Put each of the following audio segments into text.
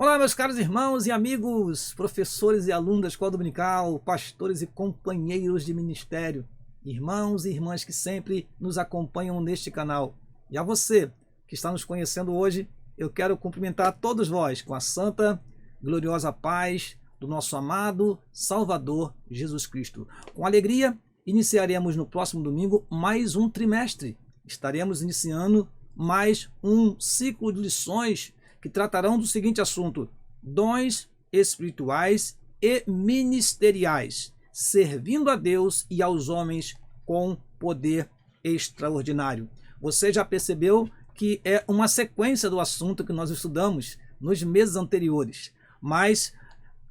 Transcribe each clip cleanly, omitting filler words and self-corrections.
Olá, meus caros irmãos e amigos, professores e alunos da Escola Dominical, pastores e companheiros de ministério, irmãos e irmãs que sempre nos acompanham neste canal. E a você que está nos conhecendo hoje, eu quero cumprimentar a todos vós com a santa, gloriosa paz do nosso amado Salvador Jesus Cristo. Com alegria, iniciaremos no próximo domingo mais um trimestre. Estaremos iniciando mais um ciclo de lições que tratarão do seguinte assunto: dons espirituais e ministeriais, servindo a Deus e aos homens com poder extraordinário. Você já percebeu que é uma sequência do assunto que nós estudamos nos meses anteriores, mas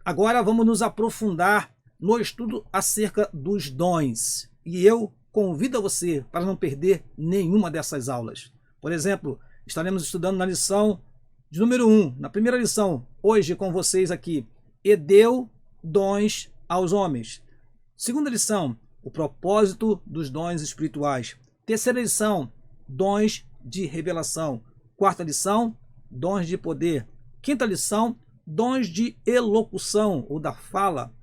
agora vamos nos aprofundar no estudo acerca dos dons. E eu convido você para não perder nenhuma dessas aulas. Por exemplo, estaremos estudando na lição de número 1, na primeira lição, hoje com vocês aqui, e deu dons aos homens. Segunda lição, o propósito dos dons espirituais. Terceira lição, dons de revelação. Quarta lição, dons de poder. Quinta lição, dons de elocução ou da fala.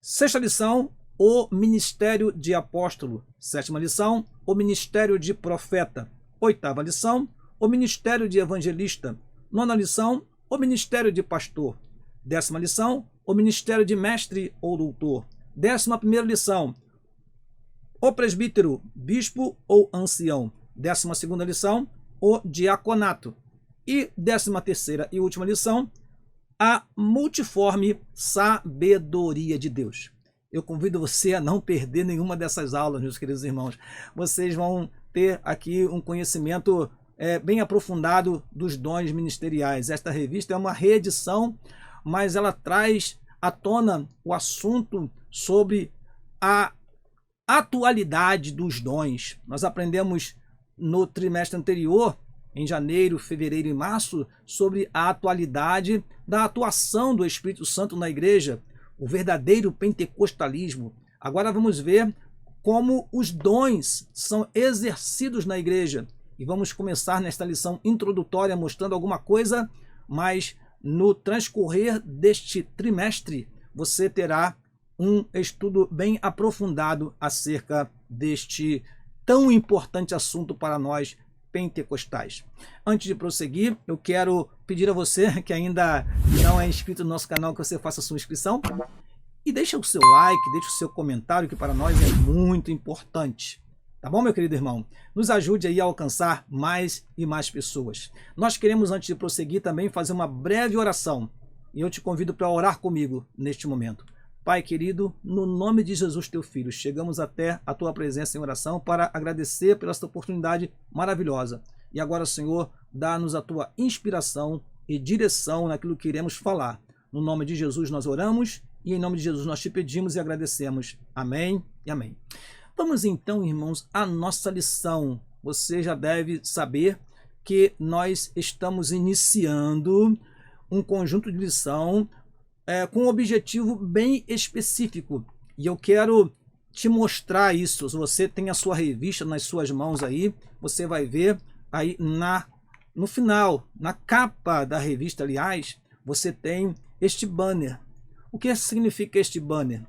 Sexta lição, o ministério de apóstolo. Sétima lição, o ministério de profeta. Oitava lição, o ministério de evangelista. Nona lição, o ministério de pastor. Décima lição, o ministério de mestre ou doutor. 11ª lição, o presbítero, bispo ou ancião. 12ª lição, o diaconato. E 13ª e última lição, a multiforme sabedoria de Deus. Eu convido você a não perder nenhuma dessas aulas, meus queridos irmãos. Vocês vão ter aqui um conhecimento bem aprofundado dos dons ministeriais. Esta revista é uma reedição, mas ela traz à tona o assunto sobre a atualidade dos dons. Nós aprendemos no trimestre anterior, em janeiro, fevereiro e março, sobre a atualidade da atuação do Espírito Santo na igreja, o verdadeiro pentecostalismo. Agora vamos ver como os dons são exercidos na igreja. E vamos começar nesta lição introdutória mostrando alguma coisa, mas no transcorrer deste trimestre você terá um estudo bem aprofundado acerca deste tão importante assunto para nós pentecostais. Antes de prosseguir, eu quero pedir a você que ainda não é inscrito no nosso canal que você faça a sua inscrição e deixe o seu like, deixe o seu comentário, que para nós é muito importante. Tá bom, meu querido irmão? Nos ajude aí a alcançar mais e mais pessoas. Nós queremos, antes de prosseguir, também fazer uma breve oração. E eu te convido para orar comigo neste momento. Pai querido, no nome de Jesus, teu Filho, chegamos até a tua presença em oração para agradecer pela esta oportunidade maravilhosa. E agora, Senhor, dá-nos a tua inspiração e direção naquilo que iremos falar. No nome de Jesus nós oramos e em nome de Jesus nós te pedimos e agradecemos. Amém e amém. Vamos então, irmãos, à nossa lição. Você já deve saber que nós estamos iniciando um conjunto de lição com um objetivo bem específico. E eu quero te mostrar isso. Se você tem a sua revista nas suas mãos aí, você vai ver aí no final, na capa da revista, aliás, você tem este banner. O que significa este banner?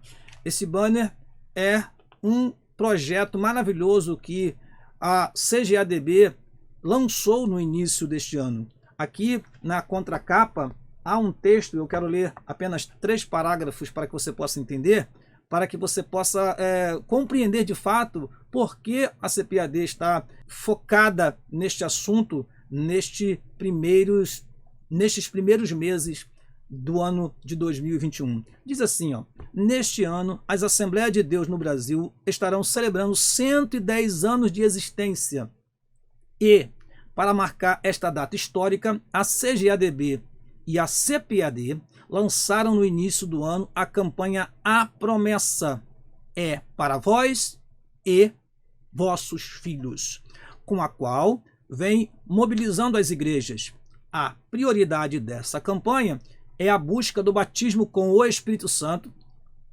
Esse banner é um projeto maravilhoso que a CGADB lançou no início deste ano. Aqui na contracapa há um texto, eu quero ler apenas 3 parágrafos para que você possa entender, para que você possa compreender de fato por que a CPAD está focada neste assunto nestes primeiros meses do ano de 2021. Diz assim, ó: neste ano, as Assembleias de Deus no Brasil estarão celebrando 110 anos de existência. E, para marcar esta data histórica, a CGADB e a CPAD lançaram no início do ano a campanha A Promessa é para vós e vossos filhos, com a qual vem mobilizando as igrejas. A prioridade dessa campanha é a busca do batismo com o Espírito Santo,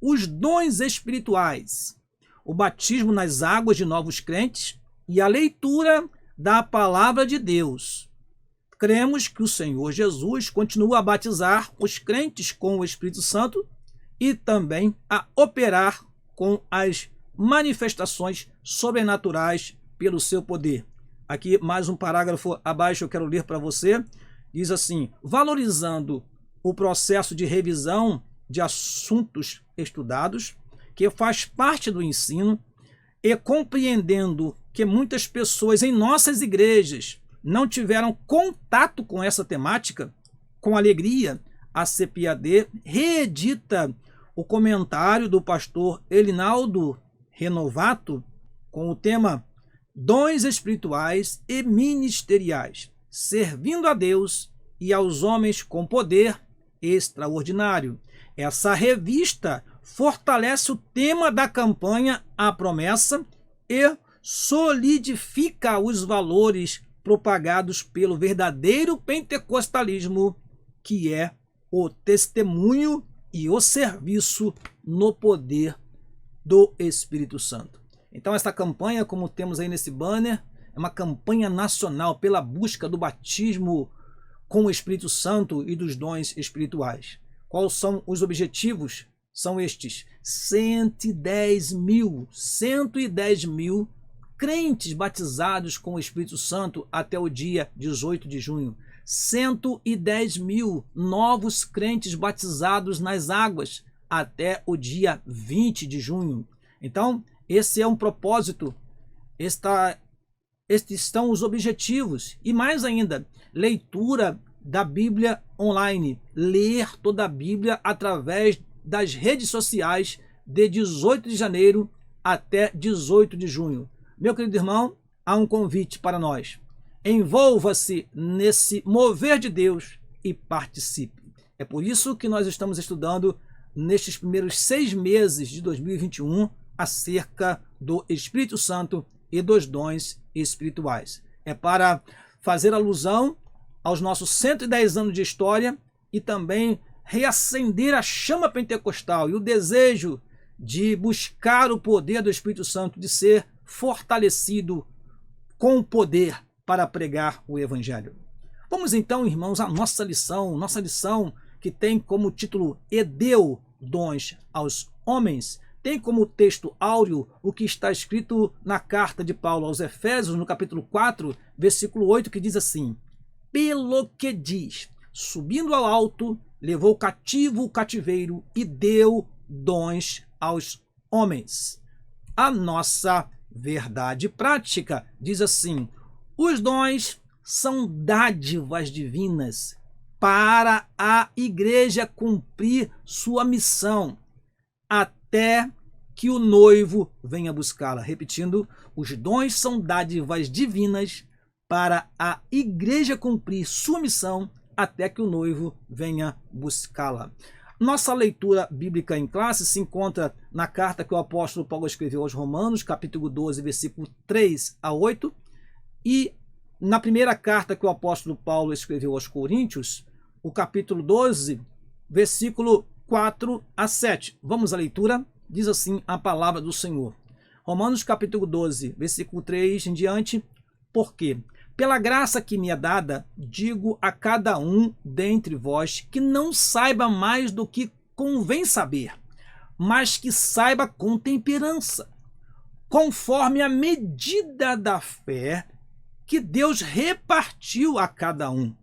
os dons espirituais, o batismo nas águas de novos crentes e a leitura da palavra de Deus. cremos que o Senhor Jesus continua a batizar os crentes com o Espírito Santo e também a operar com as manifestações sobrenaturais pelo seu poder. Aqui mais um parágrafo abaixo eu quero ler para você. Diz assim: valorizando o processo de revisão de assuntos estudados, que faz parte do ensino, e compreendendo que muitas pessoas em nossas igrejas não tiveram contato com essa temática, com alegria, a CPAD reedita o comentário do pastor Elinaldo Renovato com o tema Dons Espirituais e Ministeriais, servindo a Deus e aos homens com poder extraordinário. Essa revista fortalece o tema da campanha A Promessa e solidifica os valores propagados pelo verdadeiro pentecostalismo, que é o testemunho e o serviço no poder do Espírito Santo. Então esta campanha, como temos aí nesse banner, é uma campanha nacional pela busca do batismo com o Espírito Santo e dos dons espirituais. Quais são os objetivos? São estes: 110 mil crentes batizados com o Espírito Santo até o dia 18 de junho. 110 mil novos crentes batizados nas águas até o dia 20 de junho. Então, esse é um propósito, estes são os objetivos. E mais ainda, leitura da Bíblia online, ler toda a Bíblia através das redes sociais de 18 de janeiro até 18 de junho. Meu querido irmão, há um convite para nós. Envolva-se nesse mover de Deus e participe. É por isso que nós estamos estudando nestes primeiros 6 meses de 2021 acerca do Espírito Santo e dos dons espirituais. É para fazer alusão aos nossos 110 anos de história e também reacender a chama pentecostal e o desejo de buscar o poder do Espírito Santo, de ser fortalecido com o poder para pregar o Evangelho. Vamos então, irmãos, à nossa lição que tem como título E deu dons aos homens, tem como texto áureo o que está escrito na carta de Paulo aos Efésios, no capítulo 4, versículo 8, que diz assim: pelo que diz, subindo ao alto, levou cativo o cativeiro e deu dons aos homens. A nossa verdade prática diz assim: os dons são dádivas divinas para a igreja cumprir sua missão até que o noivo venha buscá-la. Repetindo, os dons são dádivas divinas para a igreja cumprir sua missão até que o noivo venha buscá-la. Nossa leitura bíblica em classe se encontra na carta que o apóstolo Paulo escreveu aos Romanos, capítulo 12, versículo 3 a 8, e na primeira carta que o apóstolo Paulo escreveu aos Coríntios, o capítulo 12, versículo 4 a 7. Vamos à leitura? Diz assim a palavra do Senhor. Romanos capítulo 12, versículo 3 em diante. Porque, pela graça que me é dada, digo a cada um dentre vós que não saiba mais do que convém saber, mas que saiba com temperança, conforme a medida da fé que Deus repartiu a cada um.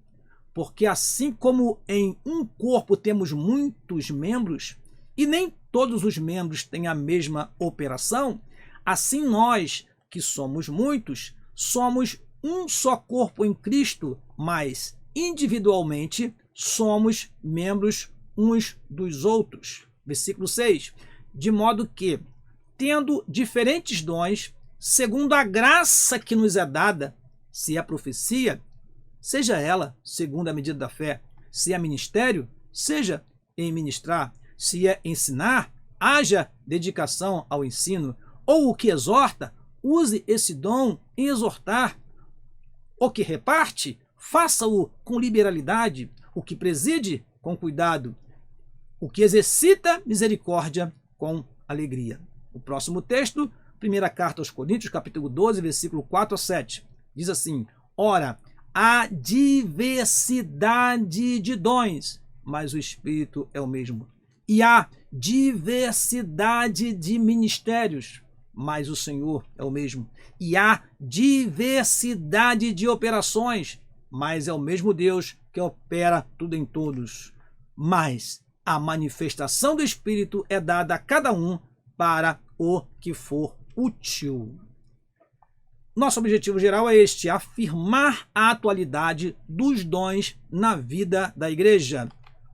Porque assim como em um corpo temos muitos membros, e nem todos os membros têm a mesma operação, assim nós, que somos muitos, somos um só corpo em Cristo, mas individualmente somos membros uns dos outros. Versículo 6. De modo que, tendo diferentes dons, segundo a graça que nos é dada, se é profecia, seja ela segundo a medida da fé, se é ministério, seja em ministrar, se é ensinar, haja dedicação ao ensino, ou o que exorta, use esse dom em exortar, o que reparte, faça-o com liberalidade, o que preside, com cuidado, o que exercita misericórdia, com alegria. O próximo texto, primeira carta aos Coríntios, capítulo 12, versículo 4 a 7, diz assim: ora, há diversidade de dons, mas o Espírito é o mesmo. E há diversidade de ministérios, mas o Senhor é o mesmo. E há diversidade de operações, mas é o mesmo Deus que opera tudo em todos. Mas a manifestação do Espírito é dada a cada um para o que for útil. Nosso objetivo geral é este: afirmar a atualidade dos dons na vida da igreja.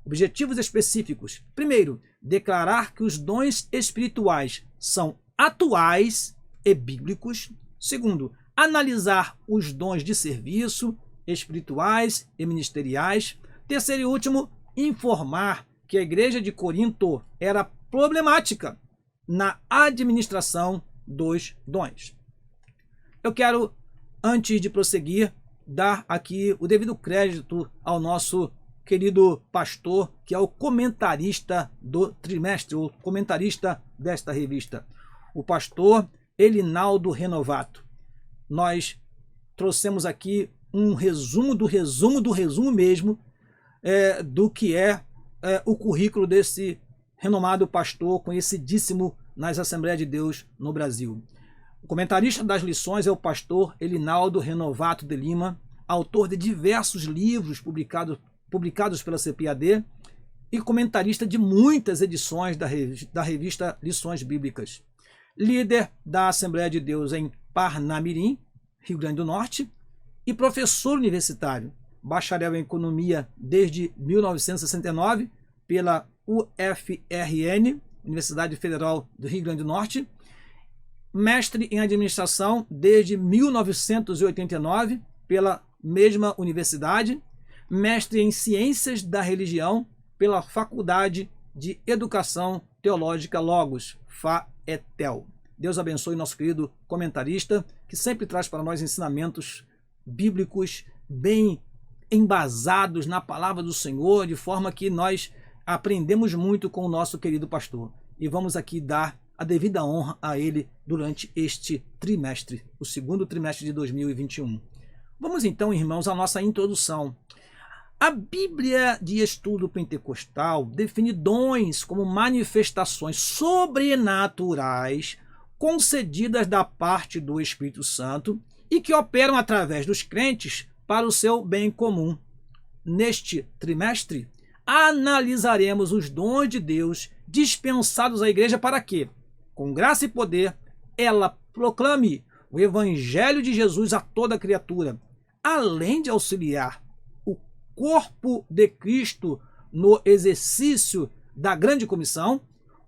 Objetivos específicos. Primeiro, declarar que os dons espirituais são atuais e bíblicos. Segundo, analisar os dons de serviço, espirituais e ministeriais. Terceiro e último, informar que a igreja de Corinto era problemática na administração dos dons. Eu quero, antes de prosseguir, dar aqui o devido crédito ao nosso querido pastor, que é o comentarista do trimestre, o comentarista desta revista, o pastor Elinaldo Renovato. Nós trouxemos aqui um resumo do resumo mesmo do que é o currículo desse renomado pastor, conhecidíssimo nas Assembleias de Deus no Brasil. O comentarista das lições é o pastor Elinaldo Renovato de Lima, autor de diversos livros publicados pela CPAD e comentarista de muitas edições da revista Lições Bíblicas. Líder da Assembleia de Deus em Parnamirim, Rio Grande do Norte, e professor universitário, bacharel em Economia desde 1969 pela UFRN, Universidade Federal do Rio Grande do Norte, mestre em Administração desde 1989 pela mesma universidade, mestre em Ciências da Religião pela Faculdade de Educação Teológica Logos, FAETEL. Deus abençoe nosso querido comentarista, que sempre traz para nós ensinamentos bíblicos bem embasados na palavra do Senhor, de forma que nós aprendemos muito com o nosso querido pastor. E vamos aqui dar a devida honra a ele durante este trimestre, o segundo trimestre de 2021. Vamos então, irmãos, à nossa introdução. A Bíblia de Estudo Pentecostal define dons como manifestações sobrenaturais concedidas da parte do Espírito Santo e que operam através dos crentes para o seu bem comum. Neste trimestre, analisaremos os dons de Deus dispensados à igreja para que, com graça e poder, ela proclame o Evangelho de Jesus a toda criatura, além de auxiliar o corpo de Cristo no exercício da grande comissão.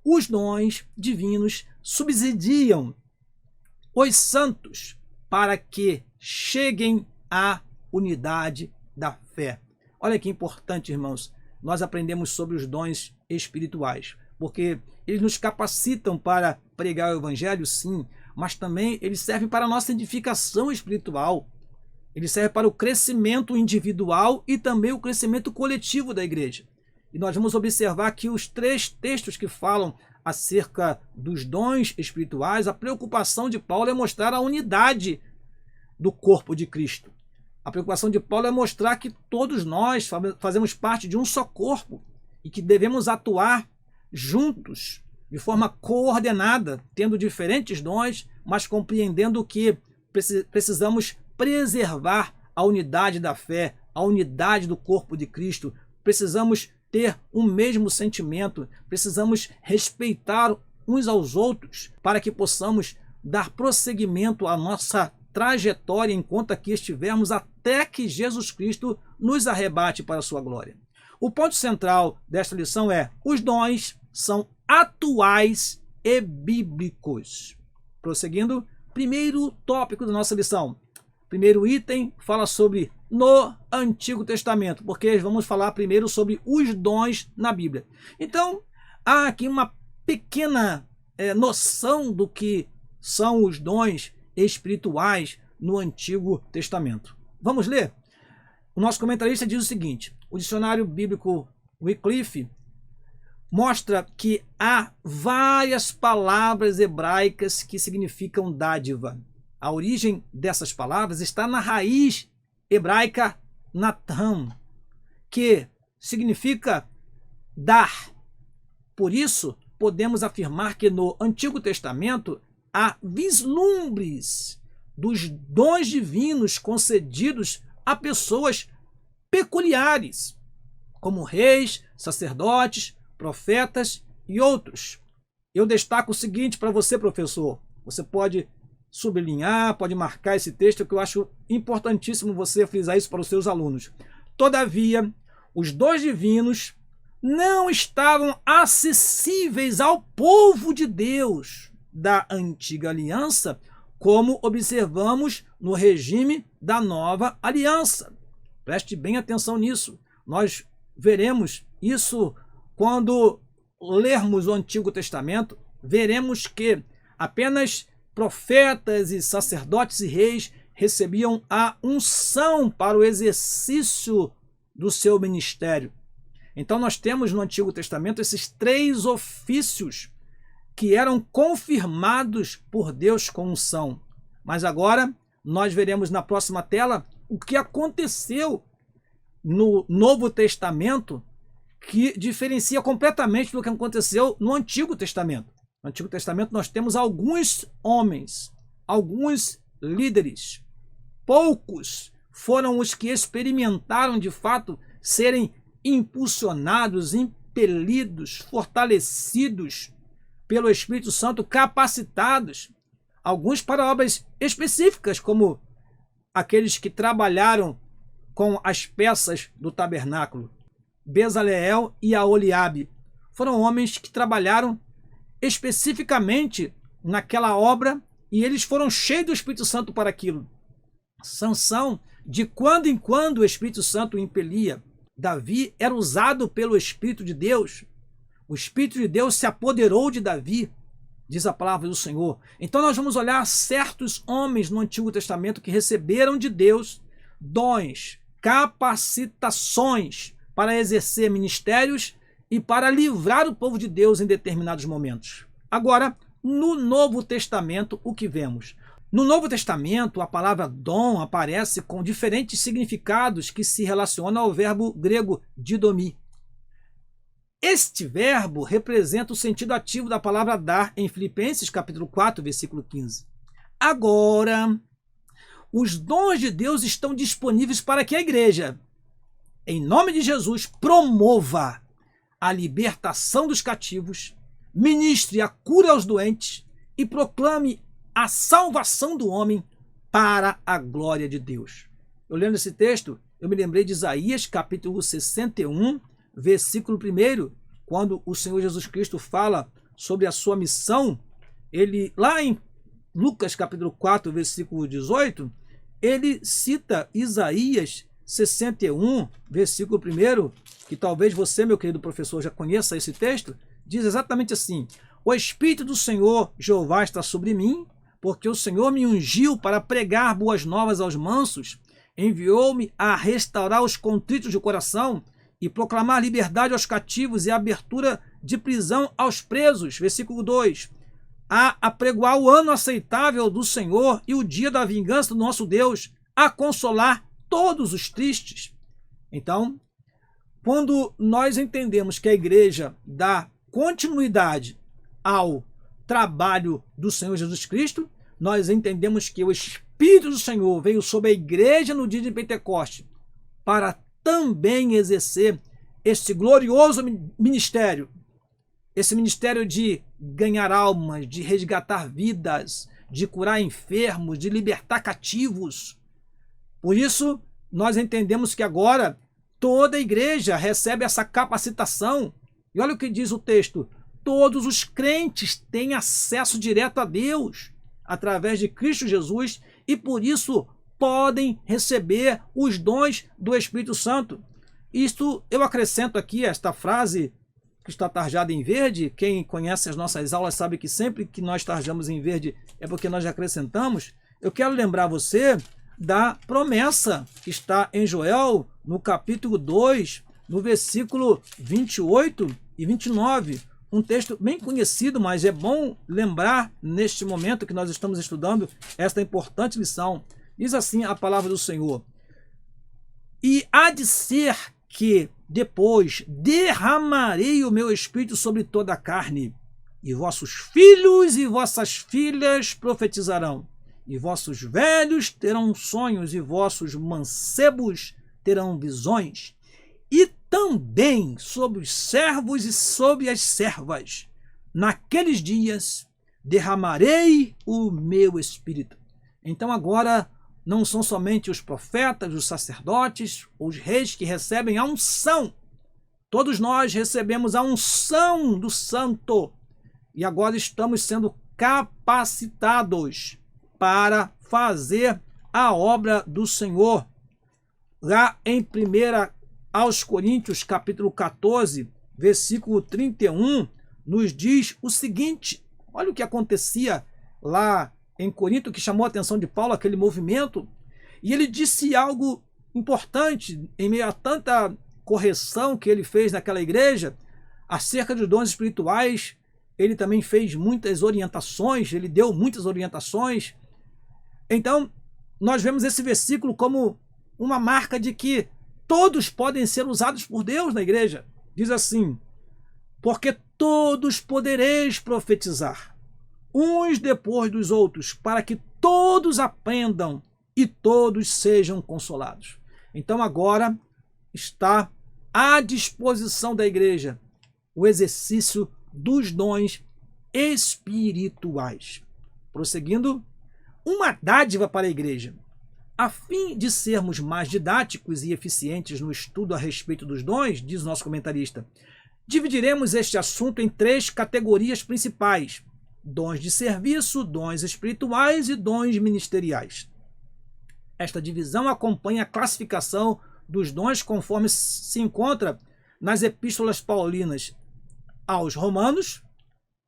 Os dons divinos subsidiam os santos para que cheguem à unidade da fé. Olha que importante, irmãos, nós aprendemos sobre os dons espirituais, porque eles nos capacitam para pregar o Evangelho, sim, mas também eles servem para a nossa edificação espiritual. Eles servem para o crescimento individual e também o crescimento coletivo da igreja. E nós vamos observar que os 3 textos que falam acerca dos dons espirituais, a preocupação de Paulo é mostrar a unidade do corpo de Cristo. A preocupação de Paulo é mostrar que todos nós fazemos parte de um só corpo e que devemos atuar juntos, de forma coordenada, tendo diferentes dons, mas compreendendo que precisamos preservar a unidade da fé, a unidade do corpo de Cristo. Precisamos ter um mesmo sentimento, precisamos respeitar uns aos outros para que possamos dar prosseguimento à nossa trajetória enquanto aqui estivermos, até que Jesus Cristo nos arrebate para a sua glória. O ponto central desta lição é: os dons são atuais e bíblicos. Prosseguindo, primeiro tópico da nossa lição. Primeiro item fala sobre no Antigo Testamento, porque vamos falar primeiro sobre os dons na Bíblia. Então, há aqui uma pequena noção do que são os dons espirituais no Antigo Testamento. Vamos ler? O nosso comentarista diz o seguinte: o dicionário bíblico Wycliffe mostra que há várias palavras hebraicas que significam dádiva. A origem dessas palavras está na raiz hebraica Natan, que significa dar. Por isso, podemos afirmar que no Antigo Testamento há vislumbres dos dons divinos concedidos a pessoas peculiares, como reis, sacerdotes, profetas e outros. Eu destaco o seguinte para você, professor. Você pode sublinhar, pode marcar esse texto, que eu acho importantíssimo você frisar isso para os seus alunos. Todavia, os dons divinos não estavam acessíveis ao povo de Deus da antiga aliança, como observamos no regime da nova aliança. Preste bem atenção nisso. Nós veremos isso quando lermos o Antigo Testamento. Veremos que apenas profetas e sacerdotes e reis recebiam a unção para o exercício do seu ministério. Então nós temos no Antigo Testamento esses 3 ofícios que eram confirmados por Deus com unção. Mas agora nós veremos na próxima tela o que aconteceu no Novo Testamento, que diferencia completamente do que aconteceu no Antigo Testamento. No Antigo Testamento nós temos alguns homens, alguns líderes. Poucos foram os que experimentaram de fato serem impulsionados, impelidos, fortalecidos pelo Espírito Santo, capacitados. Alguns para obras específicas, como aqueles que trabalharam com as peças do tabernáculo. Bezaleel e Aholiabe foram homens que trabalharam especificamente naquela obra e eles foram cheios do Espírito Santo para aquilo. Sansão, de quando em quando o Espírito Santo o impelia. Davi era usado pelo Espírito de Deus. O Espírito de Deus se apoderou de Davi, diz a palavra do Senhor. Então nós vamos olhar certos homens no Antigo Testamento que receberam de Deus dons, capacitações para exercer ministérios e para livrar o povo de Deus em determinados momentos. Agora, no Novo Testamento, o que vemos? No Novo Testamento, a palavra dom aparece com diferentes significados que se relacionam ao verbo grego didomi. Este verbo representa o sentido ativo da palavra dar em Filipenses capítulo 4, versículo 15. Agora, os dons de Deus estão disponíveis para que a igreja, em nome de Jesus, promova a libertação dos cativos, ministre a cura aos doentes e proclame a salvação do homem para a glória de Deus. Eu lendo esse texto, eu me lembrei de Isaías capítulo 61, versículo 1, quando o Senhor Jesus Cristo fala sobre a sua missão. Ele, lá em Lucas capítulo 4, versículo 18, ele cita Isaías 61, versículo 1, que talvez você, meu querido professor, já conheça esse texto. Diz exatamente assim: o Espírito do Senhor Jeová está sobre mim, porque o Senhor me ungiu para pregar boas novas aos mansos, enviou-me a restaurar os contritos de coração e proclamar liberdade aos cativos e abertura de prisão aos presos. Versículo 2. A apregoar o ano aceitável do Senhor e o dia da vingança do nosso Deus, a consolar todos os tristes. Então, quando nós entendemos que a igreja dá continuidade ao trabalho do Senhor Jesus Cristo, nós entendemos que o Espírito do Senhor veio sobre a igreja no dia de Pentecostes para também exercer este glorioso ministério, esse ministério de ganhar almas, de resgatar vidas, de curar enfermos, de libertar cativos. Por isso, nós entendemos que agora toda a igreja recebe essa capacitação. E olha o que diz o texto: todos os crentes têm acesso direto a Deus através de Cristo Jesus e por isso podem receber os dons do Espírito Santo. Isto eu acrescento aqui esta frase que está tarjada em verde. Quem conhece as nossas aulas sabe que sempre que nós tarjamos em verde é porque nós acrescentamos. Eu quero lembrar você da promessa que está em Joel, no capítulo 2, no versículo 28 e 29. Um texto bem conhecido, mas é bom lembrar neste momento que nós estamos estudando esta importante lição. Diz assim a palavra do Senhor: E há de ser que depois derramarei o meu espírito sobre toda a carne, e vossos filhos e vossas filhas profetizarão, e vossos velhos terão sonhos, e vossos mancebos terão visões, e também sobre os servos e sobre as servas, naqueles dias derramarei o meu espírito. Então agora não são somente os profetas, os sacerdotes, os reis que recebem a unção. Todos nós recebemos a unção do Santo e agora estamos sendo capacitados para fazer a obra do Senhor. Lá em 1 aos Coríntios, capítulo 14, versículo 31, nos diz o seguinte: olha o que acontecia lá em Corinto, que chamou a atenção de Paulo, aquele movimento, e ele disse algo importante em meio a tanta correção que ele fez naquela igreja acerca dos dons espirituais. Ele também fez muitas orientações, ele deu muitas orientações. Então, nós vemos esse versículo como uma marca de que todos podem ser usados por Deus na igreja. Diz assim: porque todos podereis profetizar, uns depois dos outros, para que todos aprendam e todos sejam consolados. Então agora está à disposição da igreja o exercício dos dons espirituais. Prosseguindo, uma dádiva para a igreja. A fim de sermos mais didáticos e eficientes no estudo a respeito dos dons, diz o nosso comentarista, dividiremos este assunto em 3 categorias principais: dons de serviço, dons espirituais e dons ministeriais. Esta divisão acompanha a classificação dos dons conforme se encontra nas epístolas paulinas aos Romanos,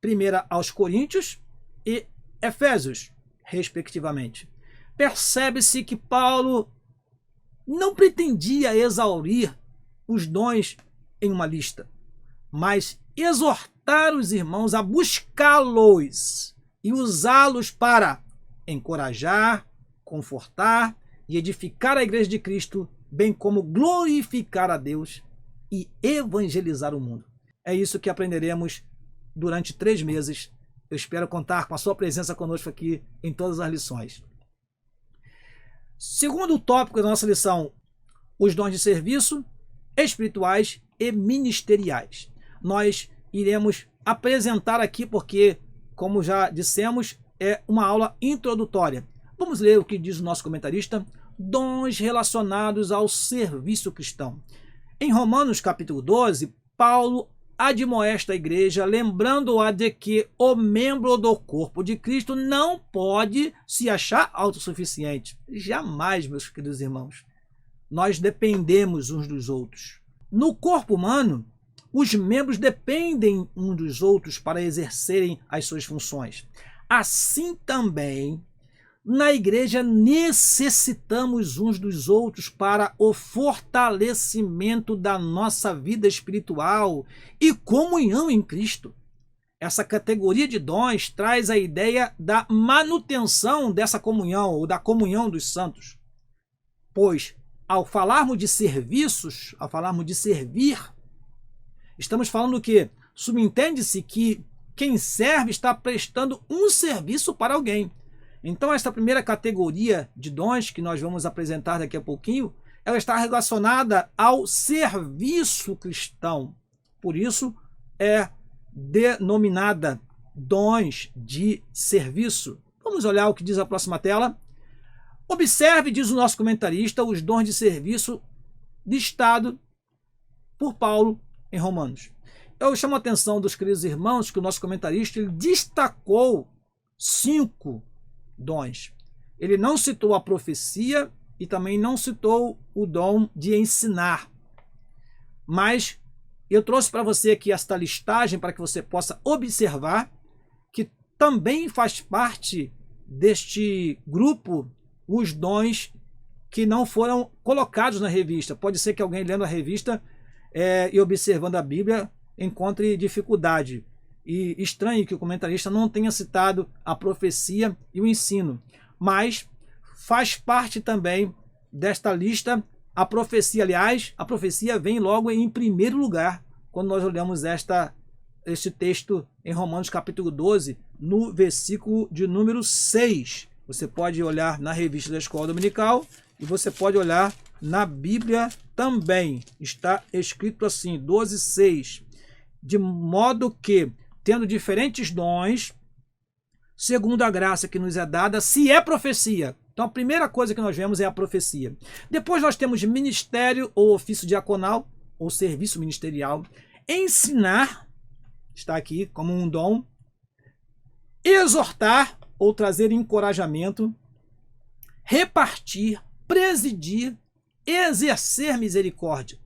1 aos Coríntios e Efésios, respectivamente. Percebe-se que Paulo não pretendia exaurir os dons em uma lista, mas exortar os irmãos a buscá-los e usá-los para encorajar, confortar e edificar a igreja de Cristo, bem como glorificar a Deus e evangelizar o mundo. É isso que aprenderemos durante 3 meses. Eu espero contar com a sua presença conosco aqui em todas as lições. Segundo tópico da nossa lição, os dons de serviço, espirituais e ministeriais. Nós iremos apresentar aqui porque, como já dissemos, é uma aula introdutória. Vamos ler o que diz o nosso comentarista: dons relacionados ao serviço cristão. Em Romanos capítulo 12, Paulo admoesta a igreja, lembrando-a de que o membro do corpo de Cristo não pode se achar autossuficiente. Jamais, meus queridos irmãos. Nós dependemos uns dos outros. No corpo humano, os membros dependem uns dos outros para exercerem as suas funções. Assim também, na igreja necessitamos uns dos outros para o fortalecimento da nossa vida espiritual e comunhão em Cristo. Essa categoria de dons traz a ideia da manutenção dessa comunhão, ou da comunhão dos santos. Pois, ao falarmos de serviços, ao falarmos de servir, estamos falando que subentende-se que quem serve está prestando um serviço para alguém. Então, esta primeira categoria de dons que nós vamos apresentar daqui a pouquinho, ela está relacionada ao serviço cristão. Por isso, é denominada dons de serviço. Vamos olhar o que diz a próxima tela. Observe, diz o nosso comentarista, os dons de serviço listado por Paulo em Romanos. Eu chamo a atenção dos queridos irmãos que o nosso comentarista ele destacou 5 dons. Ele não citou a profecia e também não citou o dom de ensinar. Mas eu trouxe para você aqui esta listagem para que você possa observar que também faz parte deste grupo os dons que não foram colocados na revista. Pode ser que alguém lendo a revista e observando a Bíblia encontre dificuldade. E estranho que o comentarista não tenha citado a profecia e o ensino. Mas faz parte também desta lista a profecia, aliás, a profecia vem logo em primeiro lugar quando nós olhamos este texto em Romanos capítulo 12, no versículo de número 6. Você pode olhar na revista da Escola Dominical e você pode olhar na Bíblia também. Está escrito assim, 12:6. De modo que, tendo diferentes dons, segundo a graça que nos é dada, se é profecia. Então a primeira coisa que nós vemos é a profecia. Depois nós temos ministério ou ofício diaconal, ou serviço ministerial. Ensinar, está aqui como um dom. Exortar ou trazer encorajamento. Repartir, presidir, exercer misericórdia.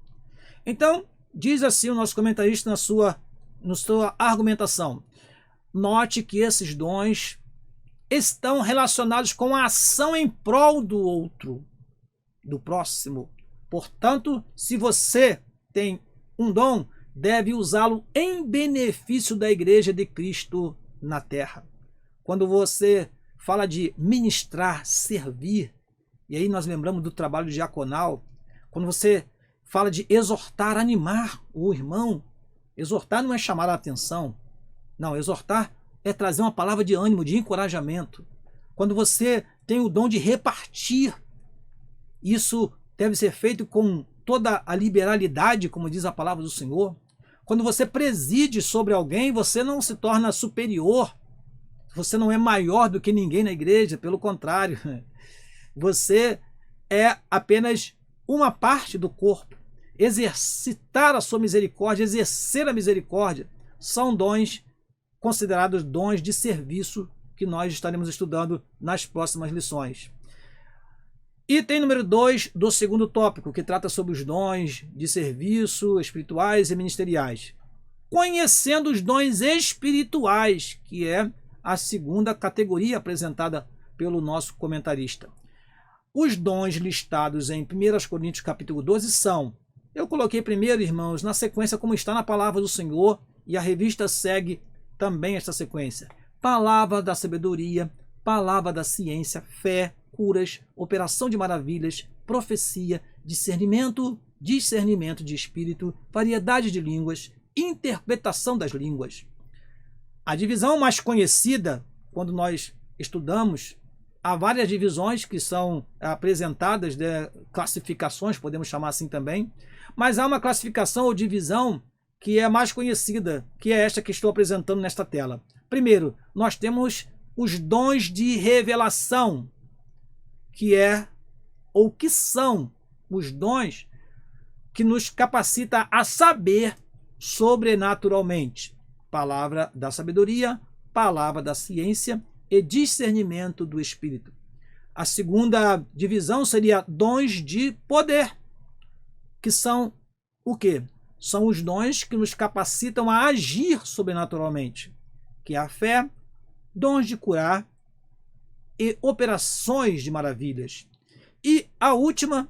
Então, diz assim o nosso comentarista na sua argumentação. Note que esses dons estão relacionados com a ação em prol do outro, do próximo. Portanto, se você tem um dom, deve usá-lo em benefício da Igreja de Cristo na terra. Quando você fala de ministrar, servir, e aí nós lembramos do trabalho diaconal, quando você fala de exortar, animar o irmão, exortar não é chamar a atenção, não, exortar é trazer uma palavra de ânimo, de encorajamento. Quando você tem o dom de repartir, isso deve ser feito com toda a liberalidade, como diz a palavra do Senhor. Quando você preside sobre alguém, você não se torna superior, você não é maior do que ninguém na igreja, pelo contrário, você é apenas uma parte do corpo. Exercitar a sua misericórdia, exercer a misericórdia, são dons considerados dons de serviço que nós estaremos estudando nas próximas lições. Item número 2 do segundo tópico, que trata sobre os dons de serviço espirituais e ministeriais. Conhecendo os dons espirituais, que é a segunda categoria apresentada pelo nosso comentarista. Os dons listados em 1 Coríntios capítulo 12 são, eu coloquei primeiro, irmãos, na sequência como está na palavra do Senhor, e a revista segue também esta sequência. Palavra da sabedoria, palavra da ciência, fé, curas, operação de maravilhas, profecia, discernimento de espírito, variedade de línguas, interpretação das línguas. A divisão mais conhecida, quando nós estudamos, há várias divisões que são apresentadas, classificações, podemos chamar assim também, mas há uma classificação ou divisão que é mais conhecida, que é esta que estou apresentando nesta tela. Primeiro, nós temos os dons de revelação, que são os dons que nos capacita a saber sobrenaturalmente. Palavra da sabedoria, palavra da ciência e discernimento do espírito. A segunda divisão seria dons de poder, que são o quê? São os dons que nos capacitam a agir sobrenaturalmente, que é a fé, dons de curar e operações de maravilhas. E a última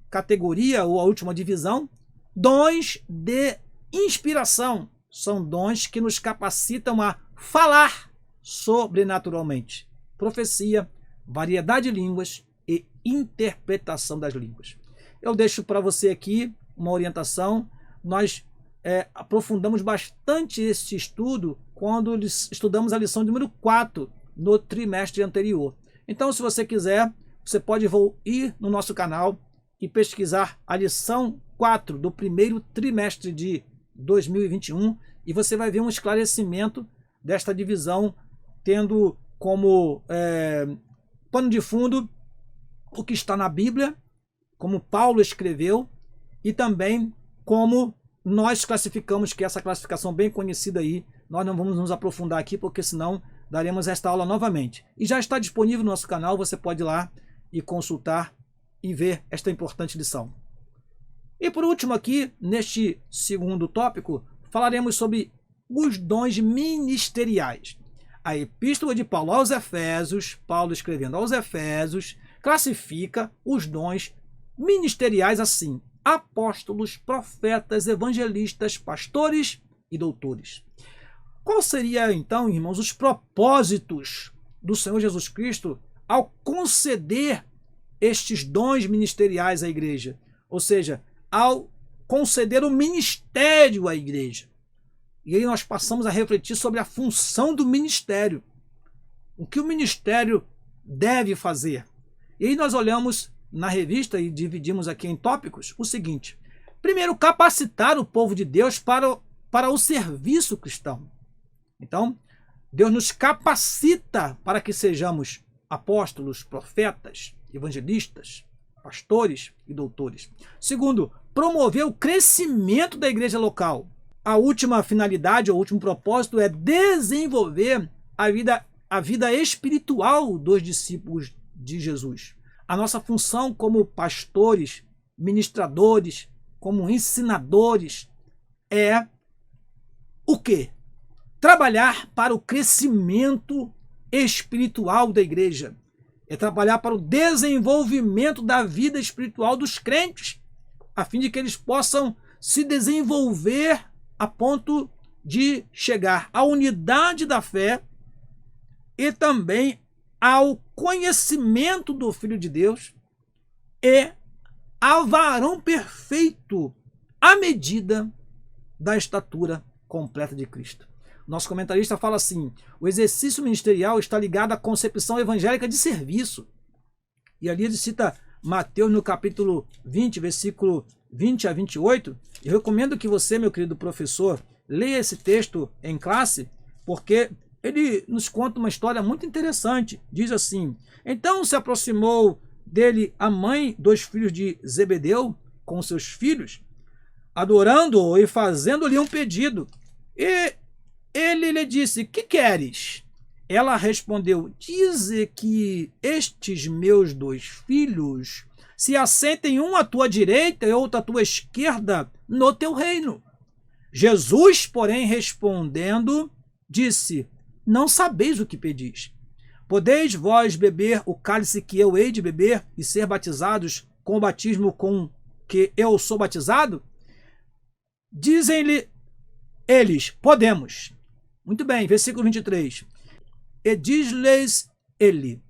categoria, ou a última divisão, dons de inspiração. São dons que nos capacitam a falar sobrenaturalmente. Profecia, variedade de línguas e interpretação das línguas. Eu deixo para você aqui uma orientação. Nós aprofundamos bastante este estudo quando estudamos a lição número 4 no trimestre anterior. Então, se você quiser, você pode ir no nosso canal e pesquisar a lição 4 do primeiro trimestre de 2021 e você vai ver um esclarecimento desta divisão, tendo como pano de fundo o que está na Bíblia, como Paulo escreveu, e também como nós classificamos, que é essa classificação bem conhecida aí. Nós não vamos nos aprofundar aqui, porque senão daremos esta aula novamente. E já está disponível no nosso canal, você pode ir lá e consultar e ver esta importante lição. E por último aqui, neste segundo tópico, falaremos sobre os dons ministeriais. A epístola de Paulo aos Efésios, Paulo escrevendo aos Efésios, classifica os dons ministeriais assim: apóstolos, profetas, evangelistas, pastores e doutores. Qual seria então, irmãos, os propósitos do Senhor Jesus Cristo ao conceder estes dons ministeriais à igreja? ou seja, ao conceder o ministério à igreja. E aí nós passamos a refletir sobre a função do ministério. O que o ministério deve fazer. E aí nós olhamos na revista e dividimos aqui em tópicos o seguinte. Primeiro, capacitar o povo de Deus para o serviço cristão. Então, Deus nos capacita para que sejamos apóstolos, profetas, evangelistas, pastores e doutores. Segundo, promover o crescimento da igreja local. A última finalidade, o último propósito é desenvolver a vida espiritual dos discípulos de Jesus. A nossa função como pastores, ministradores, como ensinadores é o quê? Trabalhar para o crescimento espiritual da igreja. É trabalhar para o desenvolvimento da vida espiritual dos crentes, a fim de que eles possam se desenvolver a ponto de chegar à unidade da fé e também ao conhecimento do Filho de Deus e ao varão perfeito à medida da estatura completa de Cristo. Nosso comentarista fala assim: o exercício ministerial está ligado à concepção evangélica de serviço. E ali ele cita Mateus no capítulo 20, versículo 20 a 28. Eu recomendo que você, meu querido professor, leia esse texto em classe, porque ele nos conta uma história muito interessante. Diz assim: então se aproximou dele a mãe dos filhos de Zebedeu com seus filhos, adorando-o e fazendo-lhe um pedido. E ele lhe disse: que queres? Ela respondeu: dize que estes meus 2 filhos se assentem um à tua direita e outro à tua esquerda no teu reino. Jesus, porém, respondendo, disse: não sabeis o que pedis. Podeis vós beber o cálice que eu hei de beber e ser batizados com o batismo com que eu sou batizado? Dizem-lhe eles: podemos. Muito bem, versículo 23. E diz-lhes ele: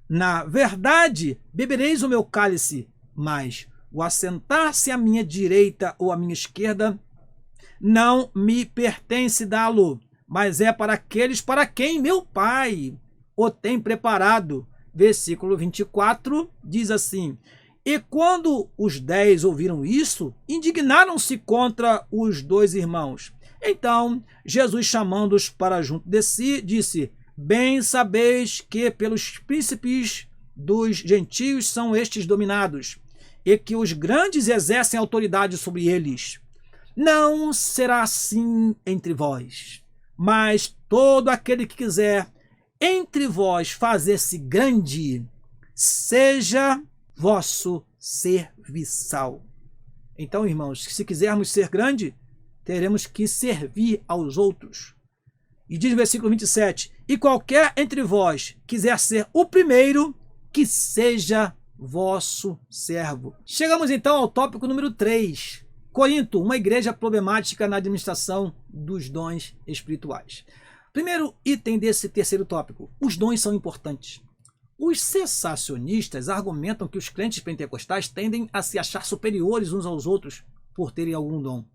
na verdade, bebereis o meu cálice, mas o assentar-se à minha direita ou à minha esquerda não me pertence dá-lo, mas é para aqueles para quem meu Pai o tem preparado. Versículo 24 diz assim: e quando os 10 ouviram isso, indignaram-se contra os 2 irmãos. Então Jesus, chamando-os para junto de si, disse: bem sabeis que pelos príncipes dos gentios são estes dominados, e que os grandes exercem autoridade sobre eles. Não será assim entre vós, mas todo aquele que quiser entre vós fazer-se grande, seja vosso serviçal. Então, irmãos, se quisermos ser grande, teremos que servir aos outros. E diz o versículo 27, e qualquer entre vós quiser ser o primeiro, que seja vosso servo. Chegamos então ao tópico número 3. Corinto, uma igreja problemática na administração dos dons espirituais. Primeiro item desse terceiro tópico: os dons são importantes. Os cessacionistas argumentam que os crentes pentecostais tendem a se achar superiores uns aos outros por terem algum dom.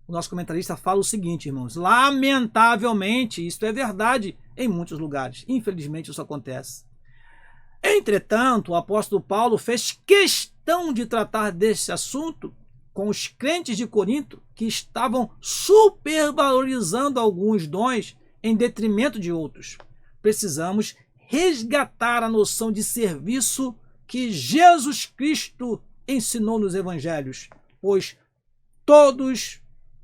O nosso comentarista fala o seguinte, irmãos: lamentavelmente, isto é verdade em muitos lugares. Infelizmente, isso acontece. Entretanto, o apóstolo Paulo fez questão de tratar desse assunto com os crentes de Corinto, que estavam supervalorizando alguns dons em detrimento de outros. Precisamos resgatar a noção de serviço que Jesus Cristo ensinou nos evangelhos, pois todos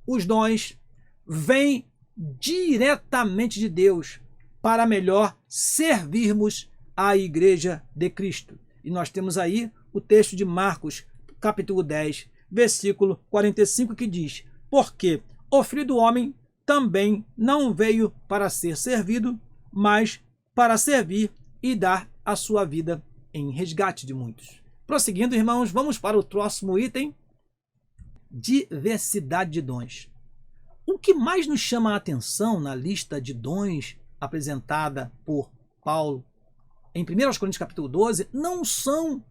os dons vêm diretamente de Deus para melhor servirmos à igreja de Cristo. E nós temos aí o texto de Marcos, capítulo 10, versículo 45, que diz: porque o Filho do Homem também não veio para ser servido, mas para servir e dar a sua vida em resgate de muitos. Prosseguindo, irmãos, vamos para o próximo item: diversidade de dons. O que mais nos chama a atenção na lista de dons apresentada por Paulo em 1 Coríntios capítulo 12 não são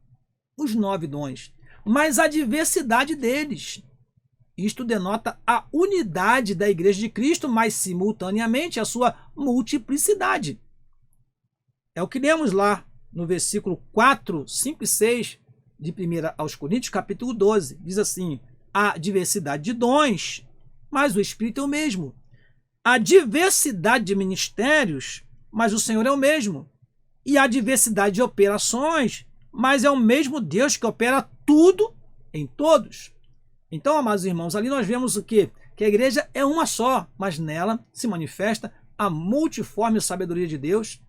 os 9 dons, mas a diversidade deles. Isto denota a unidade da Igreja de Cristo, mas simultaneamente a sua multiplicidade. É o que lemos lá no versículo 4, 5 e 6 de 1 aos Coríntios, capítulo 12. Diz assim: há diversidade de dons, mas o Espírito é o mesmo. Há diversidade de ministérios, mas o Senhor é o mesmo. E há diversidade de operações, mas é o mesmo Deus que opera tudo em todos. Então, amados irmãos, ali nós vemos o quê? Que a igreja é uma só, mas nela se manifesta a multiforme sabedoria de Deus,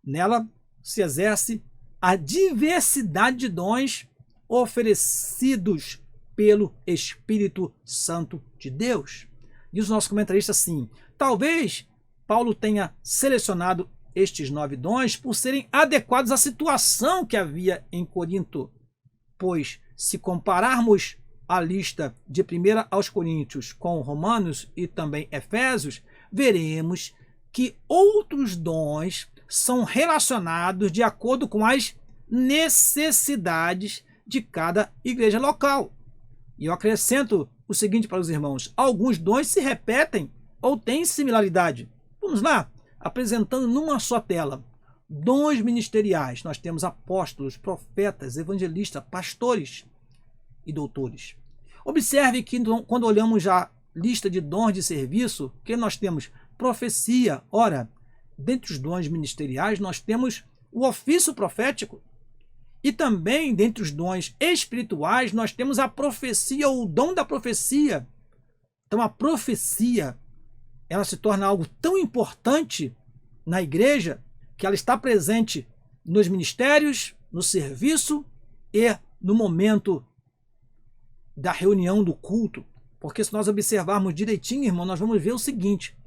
nela se exerce a diversidade de dons oferecidos pelo Espírito Santo de Deus. Diz o nosso comentarista assim: talvez Paulo tenha selecionado estes 9 dons por serem adequados à situação que havia em Corinto, pois se compararmos a lista de 1 aos Coríntios com Romanos e também Efésios, veremos que outros dons são relacionados de acordo com as necessidades de cada igreja local. E eu acrescento o seguinte para os irmãos: alguns dons se repetem ou têm similaridade. Vamos lá, apresentando numa só tela. Dons ministeriais. Nós temos apóstolos, profetas, evangelistas, pastores e doutores. Observe que quando olhamos já a lista de dons de serviço, que nós temos profecia. Ora, dentre os dons ministeriais, nós temos o ofício profético. E também, dentre os dons espirituais, nós temos a profecia, ou o dom da profecia. Então, a profecia, ela se torna algo tão importante na igreja, que ela está presente nos ministérios, no serviço e no momento da reunião do culto. Porque se nós observarmos direitinho, irmão, nós vamos ver o seguinte,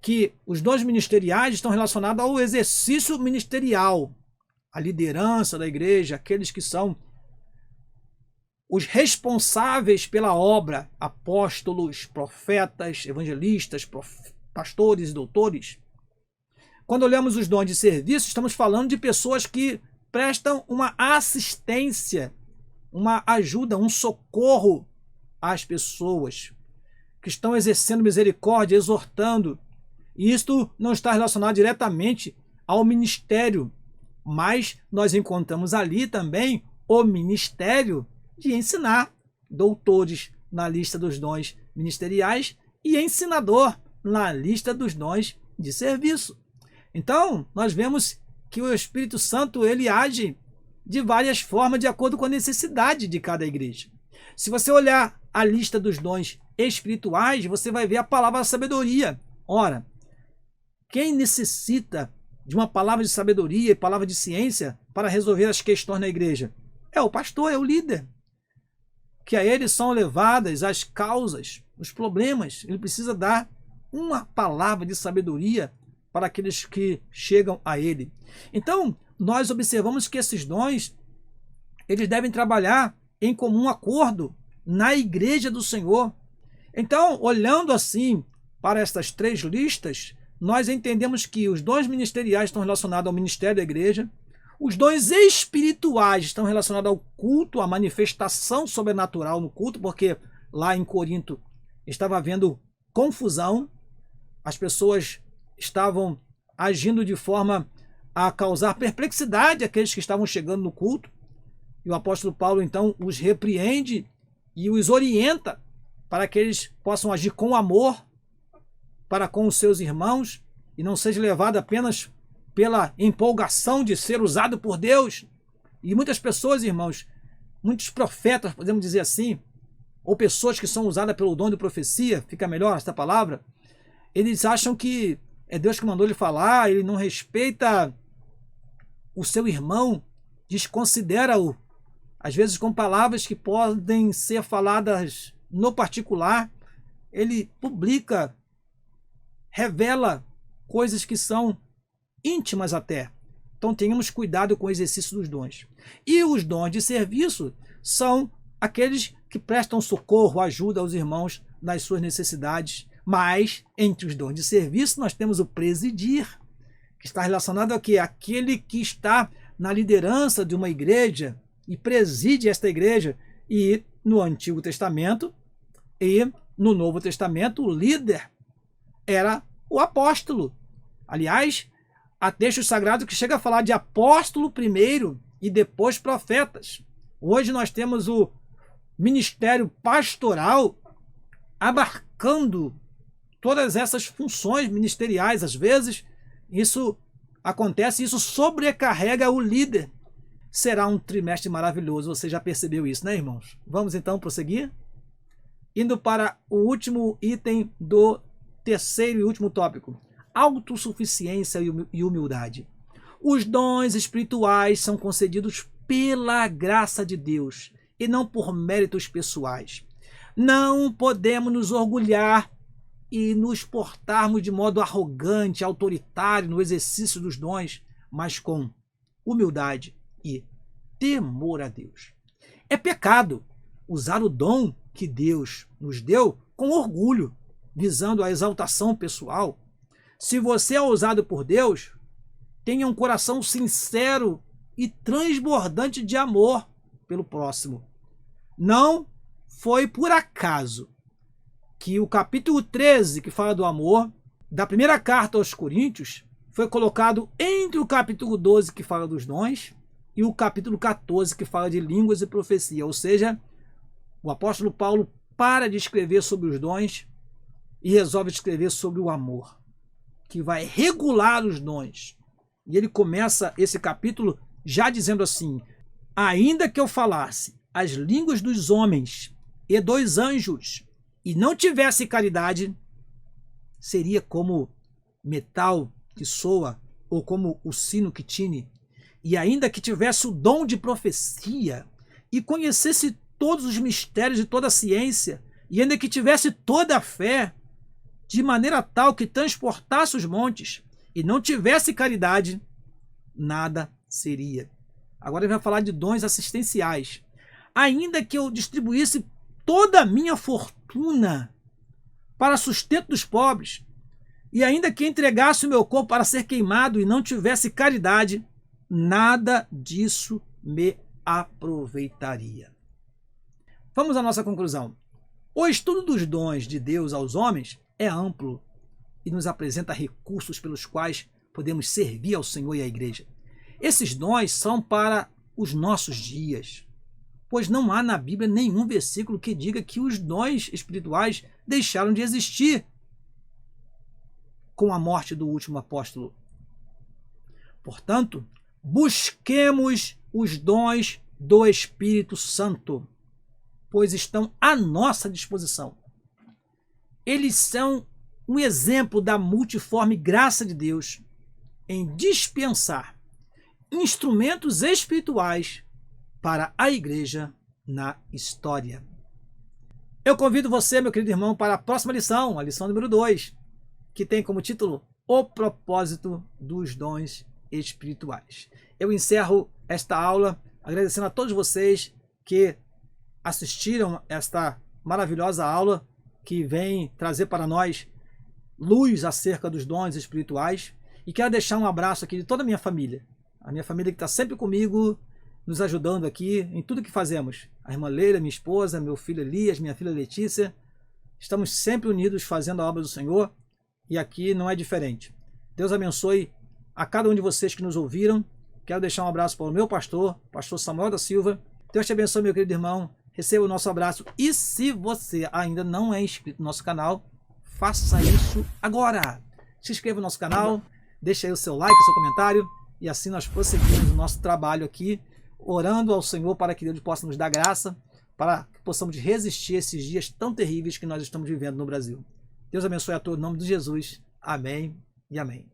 que os dons ministeriais estão relacionados ao exercício ministerial, a liderança da igreja, aqueles que são os responsáveis pela obra, apóstolos, profetas, evangelistas, pastores e doutores. Quando olhamos os dons de serviço, estamos falando de pessoas que prestam uma assistência, uma ajuda, um socorro às pessoas, que estão exercendo misericórdia, exortando. E isto não está relacionado diretamente ao ministério, mas nós encontramos ali também o ministério de ensinar, doutores na lista dos dons ministeriais e ensinador na lista dos dons de serviço. Então, nós vemos que o Espírito Santo ele age de várias formas de acordo com a necessidade de cada igreja. Se você olhar a lista dos dons espirituais, você vai ver a palavra sabedoria. Ora, quem necessita de uma palavra de sabedoria e palavra de ciência para resolver as questões na igreja? É o pastor, é o líder. Que a ele são levadas as causas, os problemas. Ele precisa dar uma palavra de sabedoria para aqueles que chegam a ele. Então, nós observamos que esses dons, eles devem trabalhar em comum acordo na igreja do Senhor. Então, olhando assim para estas 3 listas, nós entendemos que os dons ministeriais estão relacionados ao ministério da igreja, os dons espirituais estão relacionados ao culto, à manifestação sobrenatural no culto, porque lá em Corinto estava havendo confusão, as pessoas estavam agindo de forma a causar perplexidade àqueles que estavam chegando no culto. E o apóstolo Paulo, então, os repreende e os orienta para que eles possam agir com amor para com os seus irmãos e não seja levado apenas pela empolgação de ser usado por Deus. E muitas pessoas, irmãos, muitos profetas, podemos dizer assim, ou pessoas que são usadas pelo dom de profecia, fica melhor esta palavra, eles acham que é Deus que mandou ele falar, ele não respeita o seu irmão, desconsidera-o, às vezes com palavras que podem ser faladas no particular, ele publica, revela coisas que são íntimas até. Então tenhamos cuidado com o exercício dos dons. E os dons de serviço são aqueles que prestam socorro, ajuda aos irmãos nas suas necessidades. Mas entre os dons de serviço nós temos o presidir, que está relacionado a quê? Aquele que está na liderança de uma igreja e preside esta igreja. E no Antigo Testamento e no Novo Testamento, o líder era o apóstolo. Aliás, há textos sagrados que chegam a falar de apóstolo primeiro e depois profetas. Hoje nós temos o ministério pastoral abarcando todas essas funções ministeriais. Às vezes isso acontece, isso sobrecarrega o líder. Será um trimestre maravilhoso, você já percebeu isso, né, irmãos? Vamos então prosseguir? Indo para o último item do terceiro e último tópico: autossuficiência e humildade. Os dons espirituais são concedidos pela graça de Deus e não por méritos pessoais. Não podemos nos orgulhar e nos portarmos de modo arrogante, autoritário no exercício dos dons, mas com humildade e temor a Deus. É pecado usar o dom que Deus nos deu com orgulho, visando a exaltação pessoal. Se você é usado por Deus, tenha um coração sincero e transbordante de amor pelo próximo. Não foi por acaso que o capítulo 13, que fala do amor, da primeira carta aos Coríntios, foi colocado entre o capítulo 12, que fala dos dons, e o capítulo 14, que fala de línguas e profecia. Ou seja, o apóstolo Paulo para de escrever sobre os dons e resolve escrever sobre o amor, que vai regular os dons. E ele começa esse capítulo já dizendo assim: ainda que eu falasse as línguas dos homens e dos anjos e não tivesse caridade, seria como metal que soa ou como o sino que tine. E ainda que tivesse o dom de profecia e conhecesse todos os mistérios de toda a ciência, e ainda que tivesse toda a fé, de maneira tal que transportasse os montes, e não tivesse caridade, nada seria. Agora ele vai falar de dons assistenciais. Ainda que eu distribuísse toda a minha fortuna para sustento dos pobres, e ainda que entregasse o meu corpo para ser queimado e não tivesse caridade, nada disso me aproveitaria. Vamos à nossa conclusão. O estudo dos dons de Deus aos homens é amplo e nos apresenta recursos pelos quais podemos servir ao Senhor e à igreja. Esses dons são para os nossos dias, pois não há na Bíblia nenhum versículo que diga que os dons espirituais deixaram de existir com a morte do último apóstolo. Portanto, busquemos os dons do Espírito Santo, pois estão à nossa disposição. Eles são um exemplo da multiforme graça de Deus em dispensar instrumentos espirituais para a igreja na história. Eu convido você, meu querido irmão, para a próxima lição, a lição número 2, que tem como título O Propósito dos Dons Espirituais. Eu encerro esta aula agradecendo a todos vocês que assistiram esta maravilhosa aula que vem trazer para nós luz acerca dos dons espirituais, e quero deixar um abraço aqui de toda a minha família que está sempre comigo, nos ajudando aqui em tudo que fazemos. A irmã Leila, minha esposa, meu filho Elias, minha filha Letícia, estamos sempre unidos fazendo a obra do Senhor, e aqui não é diferente. Deus abençoe a cada um de vocês que nos ouviram. Quero deixar um abraço para o meu pastor Samuel da Silva. Deus te abençoe, meu querido irmão. Receba o nosso abraço. E se você ainda não é inscrito no nosso canal, faça isso agora. Se inscreva no nosso canal, deixe aí o seu like, o seu comentário, e assim nós prosseguimos o nosso trabalho aqui, orando ao Senhor para que Deus possa nos dar graça, para que possamos resistir a esses dias tão terríveis que nós estamos vivendo no Brasil. Deus abençoe a todos, em nome de Jesus. Amém e amém.